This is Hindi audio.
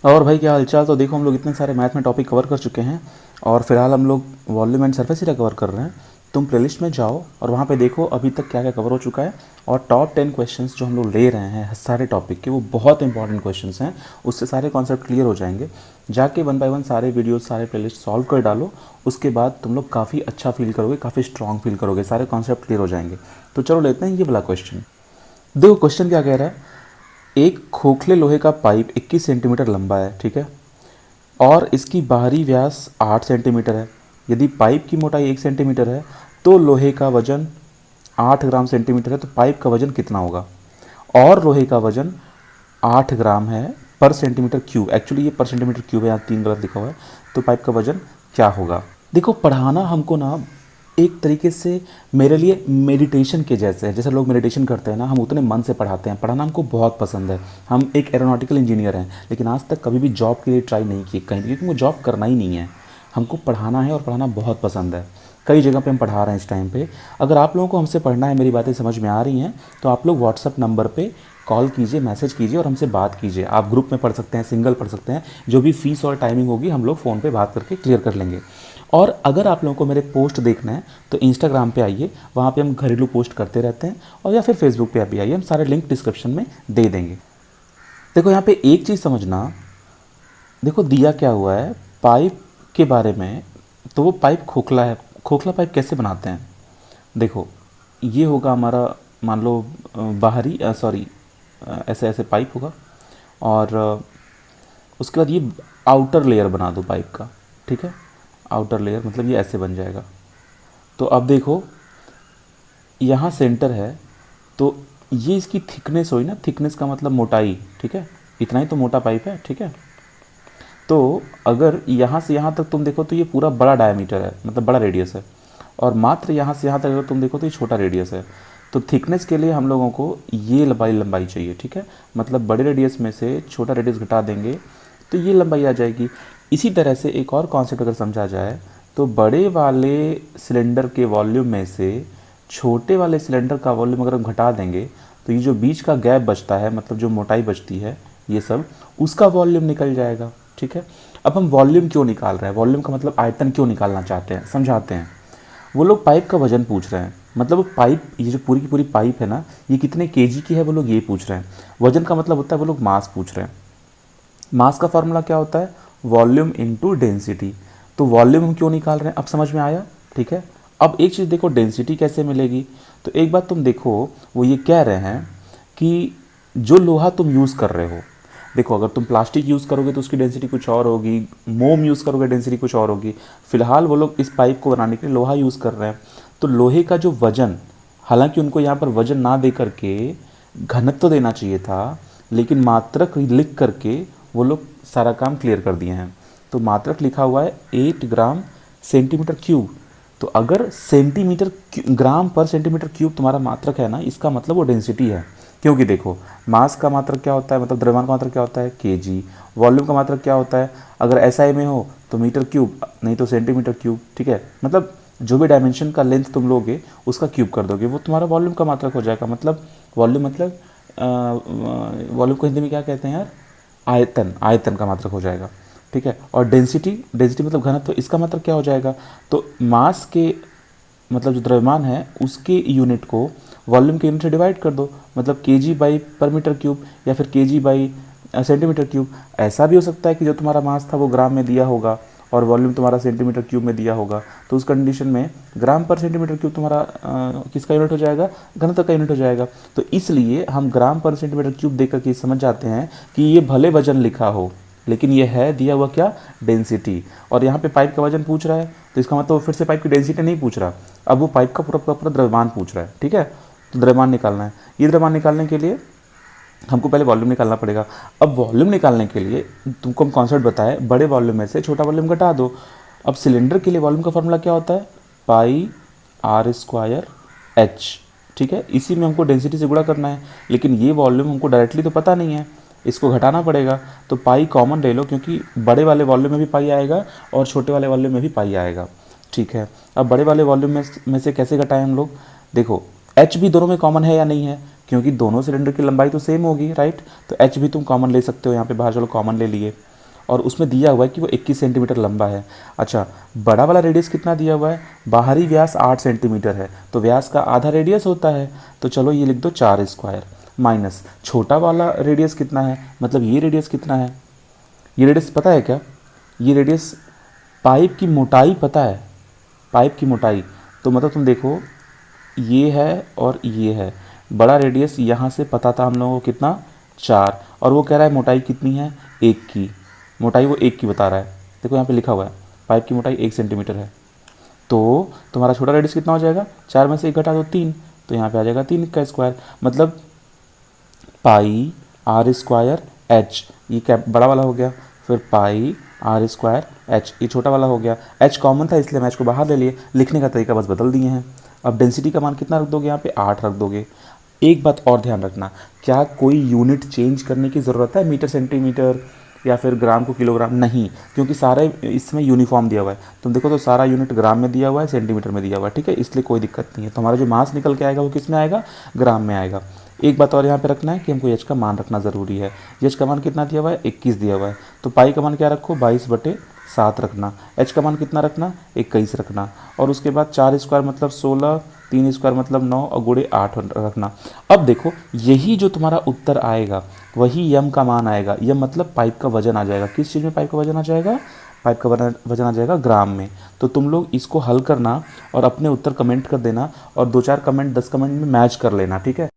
और भाई क्या हालचाल। तो देखो हम लोग इतने सारे मैथ में टॉपिक कवर कर चुके हैं और फिलहाल हम लोग volume and surface area cover कर रहे हैं। तुम प्लेलिस्ट में जाओ और वहाँ पे देखो अभी तक क्या क्या कवर हो चुका है। और टॉप 10 क्वेश्चंस जो हम लोग ले रहे हैं सारे टॉपिक के, वो बहुत इंपॉर्टेंट क्वेश्चंस हैं। उससे सारे कॉन्सेप्ट क्लियर हो जाएंगे। जाके वन बाय वन सारे वीडियोस सारे प्लेलिस्ट सॉल्व कर डालो। उसके बाद तुम लोग काफ़ी अच्छा फील करोगे, काफ़ी स्ट्रॉन्ग फील करोगे, सारे कॉन्सेप्ट क्लियर हो जाएंगे। तो चलो लेते हैं ये वाला क्वेश्चन। देखो क्वेश्चन क्या कह रहा है। एक खोखले लोहे का पाइप 21 सेंटीमीटर लंबा है, ठीक है, और इसकी बाहरी व्यास 8 सेंटीमीटर है। यदि पाइप की मोटाई 1 सेंटीमीटर है तो लोहे का वजन 8 ग्राम सेंटीमीटर है, तो पाइप का वजन कितना होगा। और लोहे का वजन 8 ग्राम है पर सेंटीमीटर क्यूब। एक्चुअली ये पर सेंटीमीटर क्यूब है, यहाँ 3 गलत लिखा हुआ है। तो पाइप का वजन क्या होगा। देखो पढ़ाना हमको ना एक तरीके से मेरे लिए मेडिटेशन के जैसे है। जैसे लोग मेडिटेशन करते हैं ना, हम उतने मन से पढ़ाते हैं। पढ़ाना हमको बहुत पसंद है। हम एक एरोनॉटिकल इंजीनियर हैं, लेकिन आज तक कभी भी जॉब के लिए ट्राई नहीं किए कहीं भी, क्योंकि वो जॉब करना ही नहीं है। हमको पढ़ाना है और पढ़ाना बहुत पसंद है। कई जगह पे हम पढ़ा रहे हैं इस टाइम पे। अगर आप लोगों को हमसे पढ़ना है, मेरी बातें समझ में आ रही हैं, तो आप लोग व्हाट्सअप नंबर पे कॉल कीजिए, मैसेज कीजिए और हमसे बात कीजिए। आप ग्रुप में पढ़ सकते हैं, सिंगल पढ़ सकते हैं। जो भी फीस और टाइमिंग होगी हम लोग फ़ोन पे बात करके क्लियर कर लेंगे। और अगर आप लोगों को मेरे पोस्ट देखना है तो इंस्टाग्राम पे आइए, वहाँ पे हम घरेलू पोस्ट करते रहते हैं। और या फिर फेसबुक पे भी आइए, हम सारे लिंक डिस्क्रिप्शन में दे देंगे। देखो यहाँ पे एक चीज़ समझना। देखो दिया क्या हुआ है पाइप के बारे में, तो वो पाइप खोखला है। खोखला पाइप कैसे बनाते हैं। देखो ये होगा हमारा, मान लो बाहरी सॉरी ऐसे ऐसे पाइप होगा। और उसके बाद ये आउटर लेयर बना दो पाइप का, ठीक है। आउटर लेयर मतलब ये ऐसे बन जाएगा। तो अब देखो यहाँ सेंटर है, तो ये इसकी थिकनेस हुई ना। थिकनेस का मतलब मोटाई, ठीक है। इतना ही तो मोटा पाइप है, ठीक है। तो अगर यहाँ से यहाँ तक तुम देखो तो ये पूरा बड़ा डायमीटर है, मतलब बड़ा रेडियस है। और मात्र यहाँ से यहाँ तक अगर तुम देखो तो ये छोटा रेडियस है। तो थिकनेस के लिए हम लोगों को ये लंबाई लंबाई चाहिए, ठीक है। मतलब बड़े रेडियस में से छोटा रेडियस घटा देंगे तो ये लंबाई आ जाएगी। इसी तरह से एक और कॉन्सेप्ट अगर समझा जाए तो बड़े वाले सिलेंडर के वॉल्यूम में से छोटे वाले सिलेंडर का वॉल्यूम अगर हम घटा देंगे तो ये जो बीच का गैप बचता है, मतलब जो मोटाई बचती है ये सब, उसका वॉल्यूम निकल जाएगा, ठीक है। अब हम वॉल्यूम क्यों निकाल रहे हैं, वॉल्यूम का मतलब आयतन क्यों निकालना चाहते हैं, समझाते हैं। वो लोग पाइप का वजन पूछ रहे हैं। मतलब वो पाइप, ये जो पूरी की पूरी पाइप है ना, ये कितने केजी की है वो लोग ये पूछ रहे हैं। वजन का मतलब होता है वो लोग मास पूछ रहे हैं। मास का फॉर्मूला क्या होता है, वॉल्यूम इनटू डेंसिटी। तो वॉल्यूम हम क्यों निकाल रहे हैं, अब समझ में आया, ठीक है। अब एक चीज़ देखो, डेंसिटी कैसे मिलेगी। तो एक बात तुम देखो, वो ये कह रहे हैं कि जो लोहा तुम यूज़ कर रहे हो, देखो अगर तुम प्लास्टिक यूज़ करोगे तो उसकी डेंसिटी कुछ और होगी, मोम यूज़ करोगे डेंसिटी कुछ और होगी। फिलहाल वो लोग इस पाइप को बनाने के लिए लोहा यूज़ कर रहे हैं। तो लोहे का जो वजन, हालांकि उनको यहाँ पर वजन ना दे करके घनत्व देना चाहिए था, लेकिन मात्रक लिख करके वो लोग सारा काम क्लियर कर दिए हैं। तो मात्रक लिखा हुआ है 8 ग्राम सेंटीमीटर क्यूब। तो अगर सेंटीमीटर ग्राम पर सेंटीमीटर क्यूब तुम्हारा मात्रक है ना, इसका मतलब वो डेंसिटी है। क्योंकि देखो मास का मात्रक क्या होता है, मतलब द्रव्यमान का मात्रक क्या होता है, केजी। वॉल्यूम का मात्रक क्या होता है, अगर एसआई में हो तो मीटर क्यूब, नहीं तो सेंटीमीटर क्यूब, ठीक है। मतलब जो भी डायमेंशन का लेंथ तुम लोगे उसका क्यूब कर दोगे, वो तुम्हारा वॉल्यूम का मात्रक हो जाएगा। मतलब वॉल्यूम मतलब वॉल्यूम को हिंदी में क्या कहते हैं यार, आयतन। आयतन का मात्रक हो जाएगा, ठीक है। और डेंसिटी, डेंसिटी मतलब घनत्व, तो इसका मतलब क्या हो जाएगा। तो मास के मतलब जो द्रव्यमान है उसके यूनिट को वॉल्यूम के यूनिट से डिवाइड कर दो, मतलब केजी बाई पर मीटर क्यूब या फिर केजी बाई सेंटीमीटर क्यूब। ऐसा भी हो सकता है कि जो तुम्हारा मास था वो ग्राम में दिया होगा और वॉल्यूम तुम्हारा सेंटीमीटर क्यूब में दिया होगा। तो उस कंडीशन में ग्राम पर सेंटीमीटर क्यूब तुम्हारा किसका यूनिट हो जाएगा, घनत्व का यूनिट हो जाएगा। तो इसलिए हम ग्राम पर सेंटीमीटर क्यूब देख करके समझ जाते हैं कि ये भले वजन लिखा हो, लेकिन ये है दिया हुआ क्या, डेंसिटी। और यहाँ पे पाइप का वजन पूछ रहा है, तो इसका मतलब फिर से पाइप की डेंसिटी नहीं पूछ रहा, अब वो पाइप का पूरा द्रव्यमान पूछ रहा है, ठीक है। तो द्रव्यमान निकालना है। ये द्रव्यमान निकालने के लिए हमको पहले वॉल्यूम निकालना पड़ेगा। अब वॉल्यूम निकालने के लिए तुमको हम कॉन्सेप्ट बताए, बड़े वॉल्यूम में से छोटा वॉल्यूम घटा दो। अब सिलेंडर के लिए वॉल्यूम का फॉर्मूला क्या होता है, पाई आर स्क्वायर एच, ठीक है। इसी में हमको डेंसिटी से गुणा करना है, लेकिन ये वॉल्यूम हमको डायरेक्टली तो पता नहीं है, इसको घटाना पड़ेगा। तो पाई कॉमन ले लो, क्योंकि बड़े वाले वॉल्यूम में भी पाई आएगा और छोटे वाले वॉल्यूम में भी पाई आएगा, ठीक है। अब बड़े वाले वॉल्यूम में से कैसे घटाएं हम लोग, देखो एच भी दोनों में कॉमन है या नहीं है, क्योंकि दोनों सिलेंडर की लंबाई तो सेम होगी, राइट। तो एच भी तुम कॉमन ले सकते हो, यहाँ पे बाहर चलो कॉमन ले लिए। और उसमें दिया हुआ है कि वो 21 सेंटीमीटर लंबा है। अच्छा, बड़ा वाला रेडियस कितना दिया हुआ है, बाहरी व्यास 8 सेंटीमीटर है, तो व्यास का आधा रेडियस होता है, तो चलो ये लिख दो 4 स्क्वायर, माइनस छोटा वाला रेडियस कितना है, मतलब ये रेडियस कितना है, ये रेडियस पता है क्या, ये रेडियस पाइप की मोटाई पता है, पाइप की मोटाई, तो मतलब तुम देखो ये है और ये है, बड़ा रेडियस यहाँ से पता था हम लोगों को कितना 4, और वो कह रहा है मोटाई कितनी है 1 की, मोटाई वो 1 की बता रहा है, देखो यहाँ पे लिखा हुआ है पाइप की मोटाई 1 सेंटीमीटर है, तो तुम्हारा छोटा रेडियस कितना हो जाएगा, 4 में से 1 घटा दो 3, तो यहाँ पे आ जाएगा 3 का स्क्वायर, मतलब पाई आर स्क्वायर एच, ये क्या बड़ा वाला हो गया, फिर पाई आर स्क्वायर एच, ये छोटा वाला हो गया, एच कॉमन था इसलिए हम एच को बाहर ले लिए, लिखने का तरीका बस बदल दिए हैं। अब डेंसिटी का मान कितना रख दोगे, यहाँ पे 8 रख दोगे। एक बात और ध्यान रखना, क्या कोई यूनिट चेंज करने की ज़रूरत है, मीटर सेंटीमीटर या फिर ग्राम को किलोग्राम, नहीं, क्योंकि सारे इसमें यूनिफॉर्म दिया हुआ है, तुम देखो तो सारा यूनिट ग्राम में दिया हुआ है, सेंटीमीटर में दिया हुआ है, ठीक है, इसलिए कोई दिक्कत नहीं है, तो हमारा जो मास निकल के आएगा वो किस में आएगा, ग्राम में आएगा। एक बात और यहाँ पे रखना है कि हमको एच का मान रखना ज़रूरी है, एच का मान कितना दिया हुआ है 21 दिया हुआ है, तो पाई का मान क्या रखो 22/7 रखना, एच का मान कितना रखना 21 रखना, और उसके बाद 4 स्क्वायर मतलब 16, 3 स्क्वायर मतलब 9 और गुणे 8 रखना। अब देखो यही जो तुम्हारा उत्तर आएगा वही यम का मान आएगा, यम मतलब पाइप का वजन आ जाएगा, किस चीज़ में पाइप का वजन आ जाएगा, पाइप का वजन आ जाएगा ग्राम में। तो तुम लोग इसको हल करना और अपने उत्तर कमेंट कर देना, और 2-4 कमेंट 10 कमेंट में मैच कर लेना, ठीक है।